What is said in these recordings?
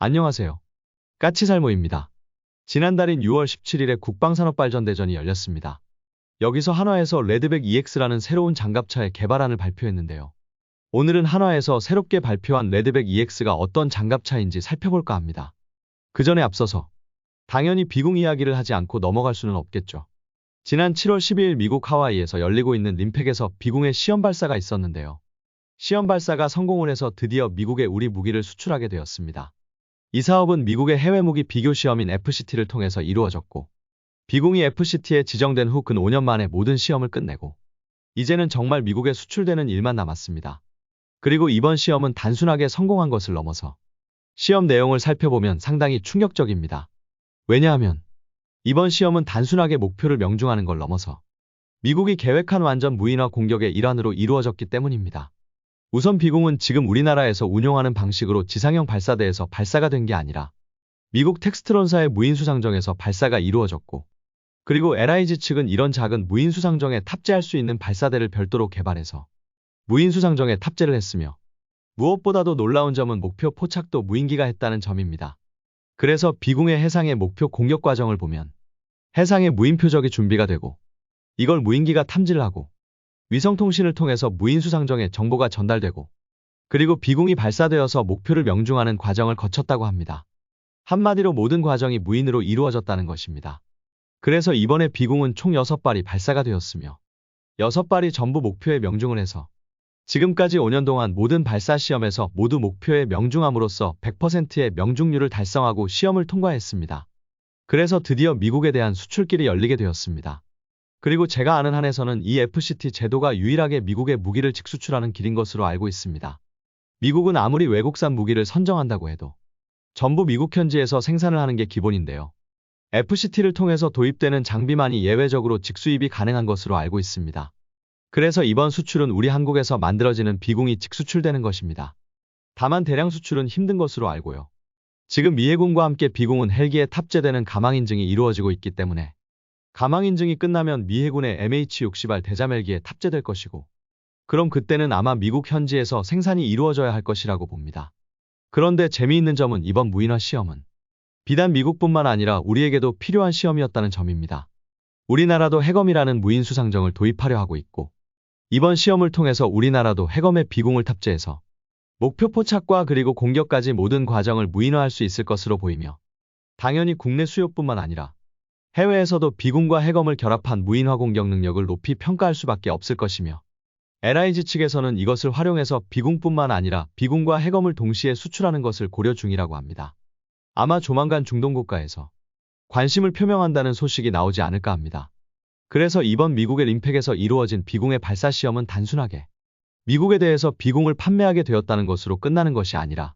안녕하세요. 까치살모입니다. 지난달인 6월 17일에 국방산업발전대전이 열렸습니다. 여기서 한화에서 레드백 EX라는 새로운 장갑차의 개발안을 발표했는데요. 오늘은 한화에서 새롭게 발표한 레드백 EX가 어떤 장갑차인지 살펴볼까 합니다. 그 전에 앞서서 당연히 비공 이야기를 하지 않고 넘어갈 수는 없겠죠. 지난 7월 12일 미국 하와이에서 열리고 있는 림팩에서 비공의 시험 발사가 있었는데요. 시험 발사가 성공을 해서 드디어 미국에 우리 무기를 수출하게 되었습니다. 이 사업은 미국의 해외 무기 비교 시험인 FCT를 통해서 이루어졌고, 비공이 FCT에 지정된 후 근 5년 만에 모든 시험을 끝내고, 이제는 정말 미국에 수출되는 일만 남았습니다. 그리고 이번 시험은 단순하게 성공한 것을 넘어서 시험 내용을 살펴보면 상당히 충격적입니다. 왜냐하면 이번 시험은 단순하게 목표를 명중하는 걸 넘어서 미국이 계획한 완전 무인화 공격의 일환으로 이루어졌기 때문입니다. 우선 비공은 지금 우리나라에서 운용하는 방식으로 지상형 발사대에서 발사가 된 게 아니라 미국 텍스트론사의 무인수상정에서 발사가 이루어졌고, 그리고 LIG 측은 이런 작은 무인수상정에 탑재할 수 있는 발사대를 별도로 개발해서 무인수상정에 탑재를 했으며, 무엇보다도 놀라운 점은 목표 포착도 무인기가 했다는 점입니다. 그래서 비공의 해상의 목표 공격 과정을 보면 해상의 무인 표적이 준비가 되고, 이걸 무인기가 탐지를 하고 위성통신을 통해서 무인수상정에 정보가 전달되고, 그리고 비공이 발사되어서 목표를 명중하는 과정을 거쳤다고 합니다. 한마디로 모든 과정이 무인으로 이루어졌다는 것입니다. 그래서 이번에 비공은 총 6발이 발사가 되었으며 6발이 전부 목표에 명중을 해서 지금까지 5년 동안 모든 발사 시험에서 모두 목표에 명중함으로써 100%의 명중률을 달성하고 시험을 통과했습니다. 그래서 드디어 미국에 대한 수출길이 열리게 되었습니다. 그리고 제가 아는 한에서는 이 FCT 제도가 유일하게 미국의 무기를 직수출하는 길인 것으로 알고 있습니다. 미국은 아무리 외국산 무기를 선정한다고 해도 전부 미국 현지에서 생산을 하는 게 기본인데요. FCT를 통해서 도입되는 장비만이 예외적으로 직수입이 가능한 것으로 알고 있습니다. 그래서 이번 수출은 우리 한국에서 만들어지는 비공이 직수출되는 것입니다. 다만 대량 수출은 힘든 것으로 알고요. 지금 미 해군과 함께 비공은 헬기에 탑재되는 가망인증이 이루어지고 있기 때문에 가망인증이 끝나면 미 해군의 MH-60R 대잠헬기에 탑재될 것이고, 그럼 그때는 아마 미국 현지에서 생산이 이루어져야 할 것이라고 봅니다. 그런데 재미있는 점은 이번 무인화 시험은 비단 미국뿐만 아니라 우리에게도 필요한 시험이었다는 점입니다. 우리나라도 해검이라는 무인 수상정을 도입하려 하고 있고, 이번 시험을 통해서 우리나라도 해검에 비공을 탑재해서 목표 포착과 그리고 공격까지 모든 과정을 무인화할 수 있을 것으로 보이며, 당연히 국내 수요뿐만 아니라 해외에서도 비공과 해검을 결합한 무인화 공격 능력을 높이 평가할 수밖에 없을 것이며, LIG 측에서는 이것을 활용해서 비공뿐만 아니라 비공과 해검을 동시에 수출하는 것을 고려 중이라고 합니다. 아마 조만간 중동 국가에서 관심을 표명한다는 소식이 나오지 않을까 합니다. 그래서 이번 미국의 림팩에서 이루어진 비공의 발사 시험은 단순하게 미국에 대해서 비공을 판매하게 되었다는 것으로 끝나는 것이 아니라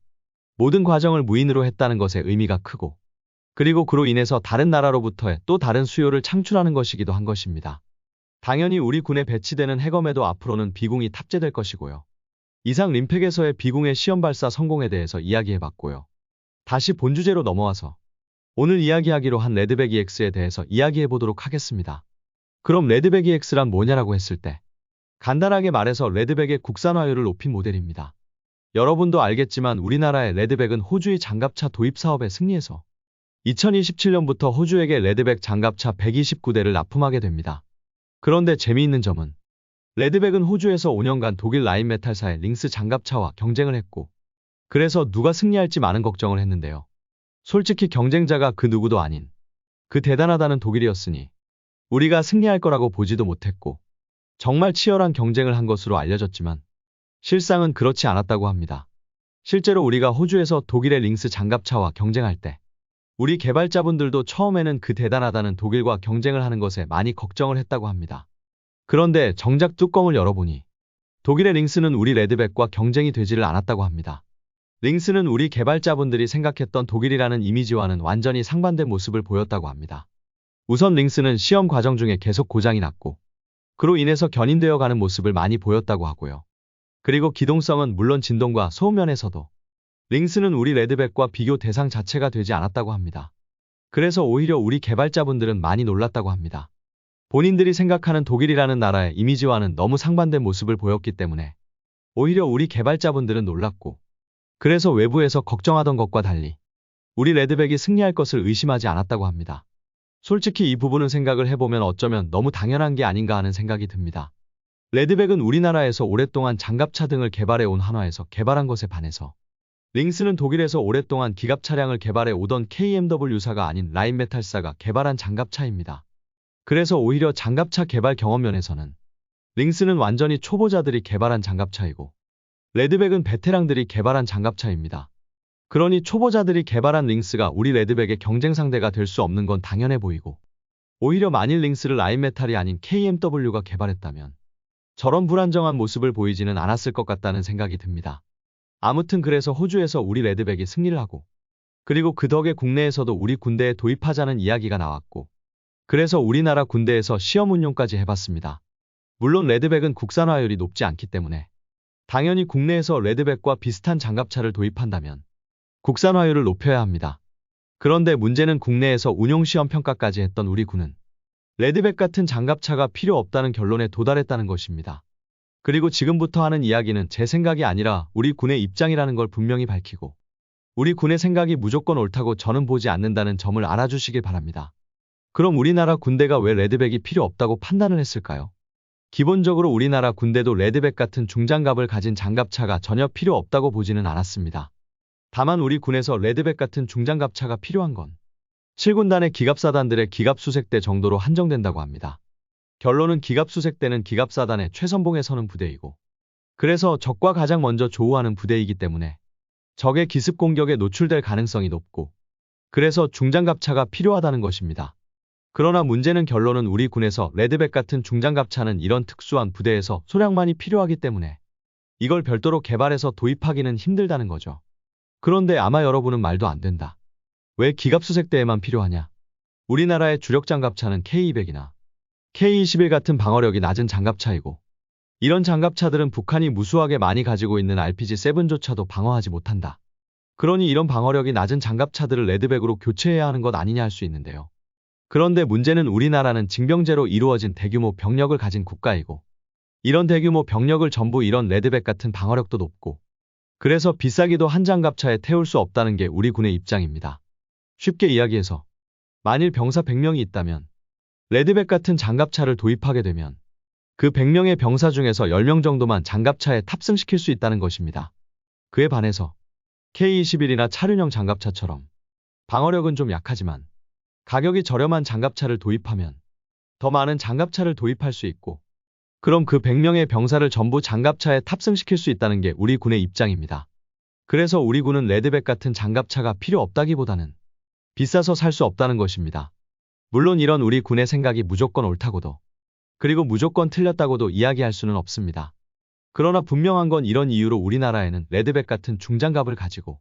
모든 과정을 무인으로 했다는 것에 의미가 크고, 그리고 그로 인해서 다른 나라로부터의 또 다른 수요를 창출하는 것이기도 한 것입니다. 당연히 우리 군에 배치되는 해검에도 앞으로는 비공이 탑재될 것이고요. 이상 림팩에서의 비공의 시험 발사 성공에 대해서 이야기해봤고요. 다시 본주제로 넘어와서 오늘 이야기하기로 한 레드백 EX에 대해서 이야기해보도록 하겠습니다. 그럼 레드백 EX란 뭐냐라고 했을 때, 간단하게 말해서 레드백의 국산화율을 높인 모델입니다. 여러분도 알겠지만 우리나라의 레드백은 호주의 장갑차 도입 사업에 승리해서 2027년부터 호주에게 레드백 장갑차 129대를 납품하게 됩니다. 그런데 재미있는 점은 레드백은 호주에서 5년간 독일 라인메탈사의 링스 장갑차와 경쟁을 했고, 그래서 누가 승리할지 많은 걱정을 했는데요. 솔직히 경쟁자가 그 누구도 아닌 그 대단하다는 독일이었으니 우리가 승리할 거라고 보지도 못했고, 정말 치열한 경쟁을 한 것으로 알려졌지만 실상은 그렇지 않았다고 합니다. 실제로 우리가 호주에서 독일의 링스 장갑차와 경쟁할 때 우리 개발자분들도 처음에는 그 대단하다는 독일과 경쟁을 하는 것에 많이 걱정을 했다고 합니다. 그런데 정작 뚜껑을 열어보니 독일의 링스는 우리 레드백과 경쟁이 되지를 않았다고 합니다. 링스는 우리 개발자분들이 생각했던 독일이라는 이미지와는 완전히 상반된 모습을 보였다고 합니다. 우선 링스는 시험 과정 중에 계속 고장이 났고, 그로 인해서 견인되어 가는 모습을 많이 보였다고 하고요. 그리고 기동성은 물론 진동과 소음 면에서도 링스는 우리 레드백과 비교 대상 자체가 되지 않았다고 합니다. 그래서 오히려 우리 개발자분들은 많이 놀랐다고 합니다. 본인들이 생각하는 독일이라는 나라의 이미지와는 너무 상반된 모습을 보였기 때문에 오히려 우리 개발자분들은 놀랐고, 그래서 외부에서 걱정하던 것과 달리 우리 레드백이 승리할 것을 의심하지 않았다고 합니다. 솔직히 이 부분은 생각을 해보면 어쩌면 너무 당연한 게 아닌가 하는 생각이 듭니다. 레드백은 우리나라에서 오랫동안 장갑차 등을 개발해온 한화에서 개발한 것에 반해서 링스는 독일에서 오랫동안 기갑 차량을 개발해 오던 KMW사가 아닌 라인메탈사가 개발한 장갑차입니다. 그래서 오히려 장갑차 개발 경험 면에서는 링스는 완전히 초보자들이 개발한 장갑차이고 레드백은 베테랑들이 개발한 장갑차입니다. 그러니 초보자들이 개발한 링스가 우리 레드백의 경쟁 상대가 될 수 없는 건 당연해 보이고 오히려 만일 링스를 라인메탈이 아닌 KMW가 개발했다면 저런 불안정한 모습을 보이지는 않았을 것 같다는 생각이 듭니다. 아무튼 그래서 호주에서 우리 레드백이 승리를 하고 그리고 그 덕에 국내에서도 우리 군대에 도입하자는 이야기가 나왔고 그래서 우리나라 군대에서 시험 운용까지 해봤습니다. 물론 레드백은 국산화율이 높지 않기 때문에 당연히 국내에서 레드백과 비슷한 장갑차를 도입한다면 국산화율을 높여야 합니다. 그런데 문제는 국내에서 운용시험 평가까지 했던 우리 군은 레드백 같은 장갑차가 필요 없다는 결론에 도달했다는 것입니다. 그리고 지금부터 하는 이야기는 제 생각이 아니라 우리 군의 입장이라는 걸 분명히 밝히고 우리 군의 생각이 무조건 옳다고 저는 보지 않는다는 점을 알아주시길 바랍니다. 그럼 우리나라 군대가 왜 레드백이 필요 없다고 판단을 했을까요? 기본적으로 우리나라 군대도 레드백 같은 중장갑을 가진 장갑차가 전혀 필요 없다고 보지는 않았습니다. 다만 우리 군에서 레드백 같은 중장갑차가 필요한 건 7군단의 기갑사단들의 기갑수색대 정도로 한정된다고 합니다. 결론은 기갑수색대는 기갑사단의 최선봉에 서는 부대이고 그래서 적과 가장 먼저 조우하는 부대이기 때문에 적의 기습 공격에 노출될 가능성이 높고 그래서 중장갑차가 필요하다는 것입니다. 그러나 문제는 결론은 우리 군에서 레드백 같은 중장갑차는 이런 특수한 부대에서 소량만이 필요하기 때문에 이걸 별도로 개발해서 도입하기는 힘들다는 거죠. 그런데 아마 여러분은 말도 안 된다. 왜 기갑수색대에만 필요하냐? 우리나라의 주력 장갑차는 K200이나 K21 같은 방어력이 낮은 장갑차이고 이런 장갑차들은 북한이 무수하게 많이 가지고 있는 RPG-7조차도 방어하지 못한다. 그러니 이런 방어력이 낮은 장갑차들을 레드백으로 교체해야 하는 것 아니냐 할 수 있는데요. 그런데 문제는 우리나라는 징병제로 이루어진 대규모 병력을 가진 국가이고 이런 대규모 병력을 전부 이런 레드백 같은 방어력도 높고 그래서 비싸기도 한 장갑차에 태울 수 없다는 게 우리 군의 입장입니다. 쉽게 이야기해서 만일 병사 100명이 있다면 레드백 같은 장갑차를 도입하게 되면 그 100명의 병사 중에서 10명 정도만 장갑차에 탑승시킬 수 있다는 것입니다. 그에 반해서 K21이나 차륜형 장갑차처럼 방어력은 좀 약하지만 가격이 저렴한 장갑차를 도입하면 더 많은 장갑차를 도입할 수 있고 그럼 그 100명의 병사를 전부 장갑차에 탑승시킬 수 있다는 게 우리 군의 입장입니다. 그래서 우리 군은 레드백 같은 장갑차가 필요 없다기보다는 비싸서 살 수 없다는 것입니다. 물론 이런 우리 군의 생각이 무조건 옳다고도 그리고 무조건 틀렸다고도 이야기할 수는 없습니다. 그러나 분명한 건 이런 이유로 우리나라에는 레드백 같은 중장갑을 가지고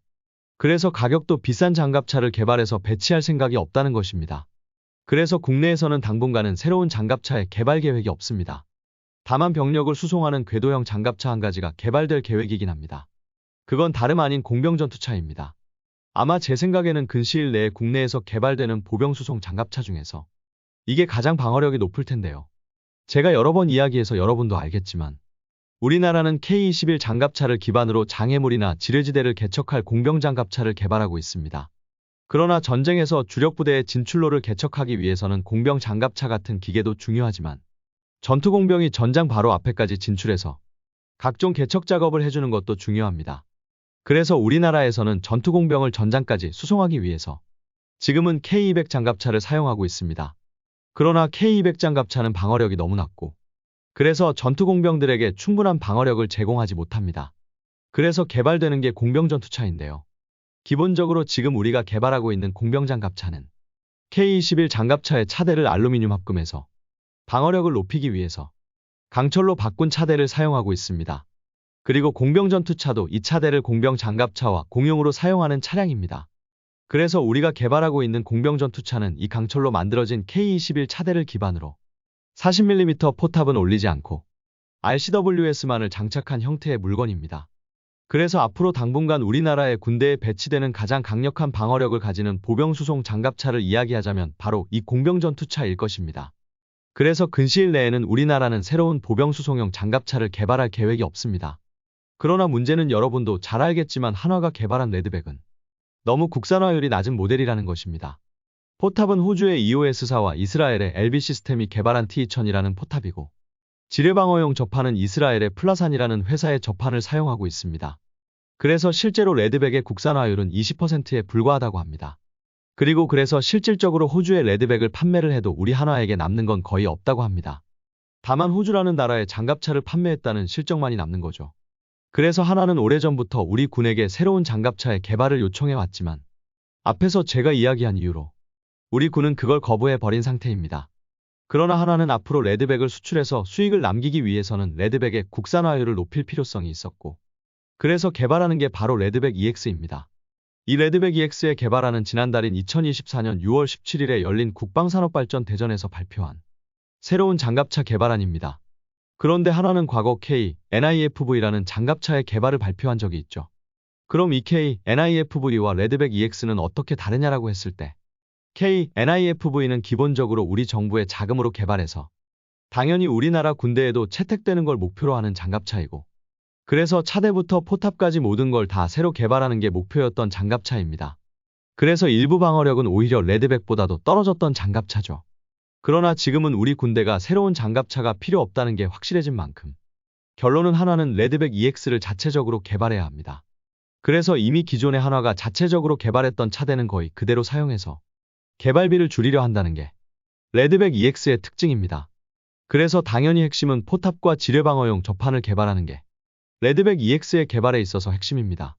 그래서 가격도 비싼 장갑차를 개발해서 배치할 생각이 없다는 것입니다. 그래서 국내에서는 당분간은 새로운 장갑차의 개발 계획이 없습니다. 다만 병력을 수송하는 궤도형 장갑차 한 가지가 개발될 계획이긴 합니다. 그건 다름 아닌 공병전투차입니다. 아마 제 생각에는 근시일 내에 국내에서 개발되는 보병수송 장갑차 중에서 이게 가장 방어력이 높을 텐데요. 제가 여러 번 이야기해서 여러분도 알겠지만 우리나라는 K21 장갑차를 기반으로 장애물이나 지뢰지대를 개척할 공병장갑차를 개발하고 있습니다. 그러나 전쟁에서 주력부대의 진출로를 개척하기 위해서는 공병장갑차 같은 기계도 중요하지만 전투공병이 전장 바로 앞에까지 진출해서 각종 개척 작업을 해주는 것도 중요합니다. 그래서 우리나라에서는 전투공병을 전장까지 수송하기 위해서 지금은 K200 장갑차를 사용하고 있습니다. 그러나 K200 장갑차는 방어력이 너무 낮고 그래서 전투공병들에게 충분한 방어력을 제공하지 못합니다. 그래서 개발되는 게 공병전투차인데요. 기본적으로 지금 우리가 개발하고 있는 공병장갑차는 K21 장갑차의 차대를 알루미늄 합금해서 방어력을 높이기 위해서 강철로 바꾼 차대를 사용하고 있습니다. 그리고 공병전투차도 이 차대를 공병장갑차와 공용으로 사용하는 차량입니다. 그래서 우리가 개발하고 있는 공병전투차는 이 강철로 만들어진 K21 차대를 기반으로 40mm 포탑은 올리지 않고 RCWS만을 장착한 형태의 물건입니다. 그래서 앞으로 당분간 우리나라의 군대에 배치되는 가장 강력한 방어력을 가지는 보병수송 장갑차를 이야기하자면 바로 이 공병전투차일 것입니다. 그래서 근시일 내에는 우리나라는 새로운 보병수송용 장갑차를 개발할 계획이 없습니다. 그러나 문제는 여러분도 잘 알겠지만 한화가 개발한 레드백은 너무 국산화율이 낮은 모델이라는 것입니다. 포탑은 호주의 EOS사와 이스라엘의 LB 시스템이 개발한 T2000이라는 포탑이고, 지뢰방어용 접판은 이스라엘의 플라산이라는 회사의 접판을 사용하고 있습니다. 그래서 실제로 레드백의 국산화율은 20%에 불과하다고 합니다. 그래서 실질적으로 호주의 레드백을 판매를 해도 우리 한화에게 남는 건 거의 없다고 합니다. 다만 호주라는 나라에 장갑차를 판매했다는 실적만이 남는 거죠. 그래서 한화는 오래전부터 우리 군에게 새로운 장갑차의 개발을 요청해 왔지만, 앞에서 제가 이야기한 이유로 우리 군은 그걸 거부해 버린 상태입니다. 그러나 한화는 앞으로 레드백을 수출해서 수익을 남기기 위해서는 레드백의 국산화율을 높일 필요성이 있었고, 그래서 개발하는 게 바로 레드백 EX입니다. 이 레드백 EX의 개발안은 지난달인 2024년 6월 17일에 열린 국방산업발전 대전에서 발표한 새로운 장갑차 개발안입니다. 그런데 한화는 과거 K-NIFV라는 장갑차의 개발을 발표한 적이 있죠. 그럼 이 K-NIFV와 레드백 EX는 어떻게 다르냐라고 했을 때, K-NIFV는 기본적으로 우리 정부의 자금으로 개발해서 당연히 우리나라 군대에도 채택되는 걸 목표로 하는 장갑차이고, 그래서 차대부터 포탑까지 모든 걸 다 새로 개발하는 게 목표였던 장갑차입니다. 그래서 일부 방어력은 오히려 레드백보다도 떨어졌던 장갑차죠. 그러나 지금은 우리 군대가 새로운 장갑차가 필요 없다는 게 확실해진 만큼 결론은 한화는 레드백 EX를 자체적으로 개발해야 합니다. 그래서 이미 기존의 한화가 자체적으로 개발했던 차대는 거의 그대로 사용해서 개발비를 줄이려 한다는 게 레드백 EX의 특징입니다. 그래서 당연히 핵심은 포탑과 지뢰방어용 접판을 개발하는 게 레드백 EX의 개발에 있어서 핵심입니다.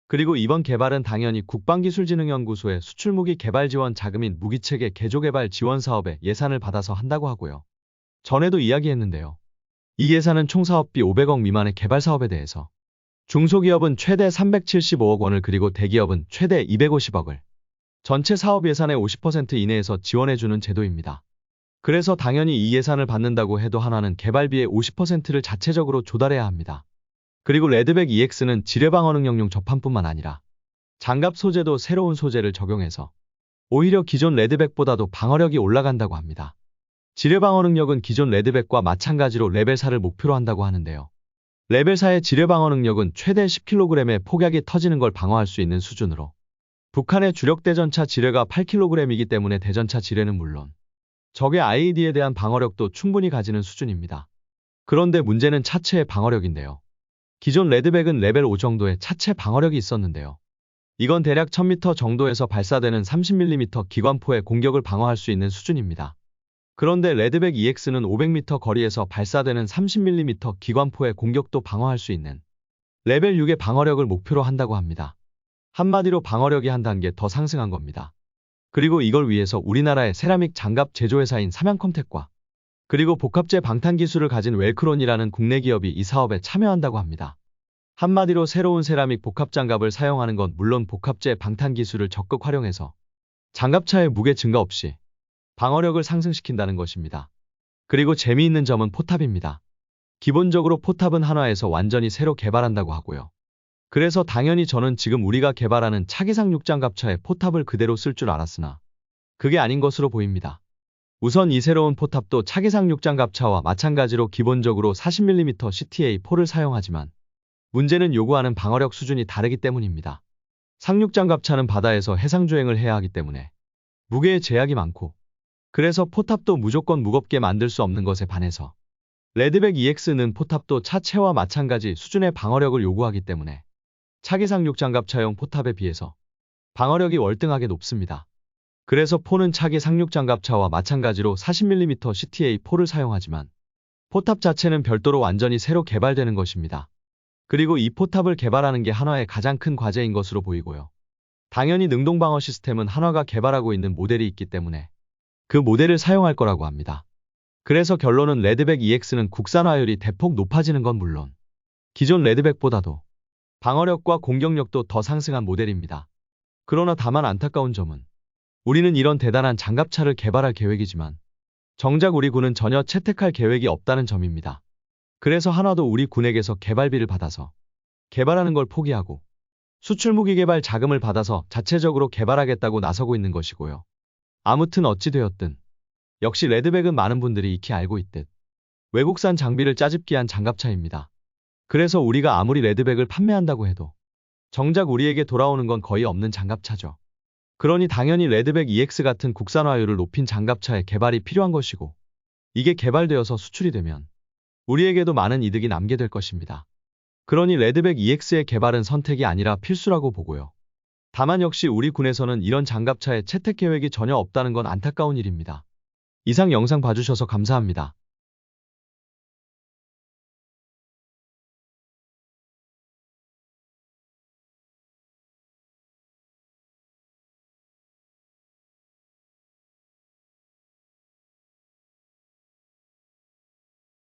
그리고 이번 개발은 당연히 국방기술진흥연구소의 수출무기 개발 지원 자금인 무기체계 개조개발 지원 사업에 예산을 받아서 한다고 하고요. 전에도 이야기했는데요. 이 예산은 총 사업비 500억 미만의 개발 사업에 대해서 중소기업은 최대 375억 원을 그리고 대기업은 최대 250억을 전체 사업 예산의 50% 이내에서 지원해주는 제도입니다. 그래서 당연히 이 예산을 받는다고 해도 한화는 개발비의 50%를 자체적으로 조달해야 합니다. 그리고 레드백 EX는 지뢰방어 능력용 접판뿐만 아니라 장갑 소재도 새로운 소재를 적용해서 오히려 기존 레드백보다도 방어력이 올라간다고 합니다. 지뢰방어 능력은 기존 레드백과 마찬가지로 레벨 4를 목표로 한다고 하는데요. 레벨 4의 지뢰방어 능력은 최대 10kg의 폭약이 터지는 걸 방어할 수 있는 수준으로, 북한의 주력 대전차 지뢰가 8kg이기 때문에 대전차 지뢰는 물론 적의 IED에 대한 방어력도 충분히 가지는 수준입니다. 그런데 문제는 차체의 방어력인데요. 기존 레드백은 레벨 5 정도의 차체 방어력이 있었는데요. 이건 대략 1000m 정도에서 발사되는 30mm 기관포의 공격을 방어할 수 있는 수준입니다. 그런데 레드백 EX는 500m 거리에서 발사되는 30mm 기관포의 공격도 방어할 수 있는 레벨 6의 방어력을 목표로 한다고 합니다. 한마디로 방어력이 한 단계 더 상승한 겁니다. 그리고 이걸 위해서 우리나라의 세라믹 장갑 제조회사인 삼양컴텍과 그리고 복합재 방탄 기술을 가진 웰크론이라는 국내 기업이 이 사업에 참여한다고 합니다. 한마디로 새로운 세라믹 복합 장갑을 사용하는 건 물론 복합재 방탄 기술을 적극 활용해서 장갑차의 무게 증가 없이 방어력을 상승시킨다는 것입니다. 그리고 재미있는 점은 포탑입니다. 기본적으로 포탑은 한화에서 완전히 새로 개발한다고 하고요. 그래서 당연히 저는 지금 우리가 개발하는 차기상 육장갑차의 포탑을 그대로 쓸 줄 알았으나 그게 아닌 것으로 보입니다. 우선 이 새로운 포탑도 차기상 육장갑차와 마찬가지로 기본적으로 40mm CTA4를 사용하지만 문제는 요구하는 방어력 수준이 다르기 때문입니다. 상륙장갑차는 바다에서 해상주행을 해야 하기 때문에 무게에 제약이 많고, 그래서 포탑도 무조건 무겁게 만들 수 없는 것에 반해서 레드백 EX는 포탑도 차체와 마찬가지 수준의 방어력을 요구하기 때문에 차기상 육장갑차용 포탑에 비해서 방어력이 월등하게 높습니다. 그래서 포는 차기 상륙장갑차와 마찬가지로 40mm CTA4를 사용하지만 포탑 자체는 별도로 완전히 새로 개발되는 것입니다. 그리고 이 포탑을 개발하는 게 한화의 가장 큰 과제인 것으로 보이고요. 당연히 능동방어 시스템은 한화가 개발하고 있는 모델이 있기 때문에 그 모델을 사용할 거라고 합니다. 그래서 결론은 레드백 EX는 국산화율이 대폭 높아지는 건 물론 기존 레드백보다도 방어력과 공격력도 더 상승한 모델입니다. 그러나 다만 안타까운 점은 우리는 이런 대단한 장갑차를 개발할 계획이지만 정작 우리 군은 전혀 채택할 계획이 없다는 점입니다. 그래서 한화도 우리 군에게서 개발비를 받아서 개발하는 걸 포기하고 수출무기 개발 자금을 받아서 자체적으로 개발하겠다고 나서고 있는 것이고요. 아무튼 어찌 되었든 역시 레드백은 많은 분들이 익히 알고 있듯 외국산 장비를 짜집기한 장갑차입니다. 그래서 우리가 아무리 레드백을 판매한다고 해도 정작 우리에게 돌아오는 건 거의 없는 장갑차죠. 그러니 당연히 레드백 EX 같은 국산화율을 높인 장갑차의 개발이 필요한 것이고, 이게 개발되어서 수출이 되면 우리에게도 많은 이득이 남게 될 것입니다. 그러니 레드백 EX의 개발은 선택이 아니라 필수라고 보고요. 다만 역시 우리 군에서는 이런 장갑차의 채택 계획이 전혀 없다는 건 안타까운 일입니다. 이상 영상 봐주셔서 감사합니다.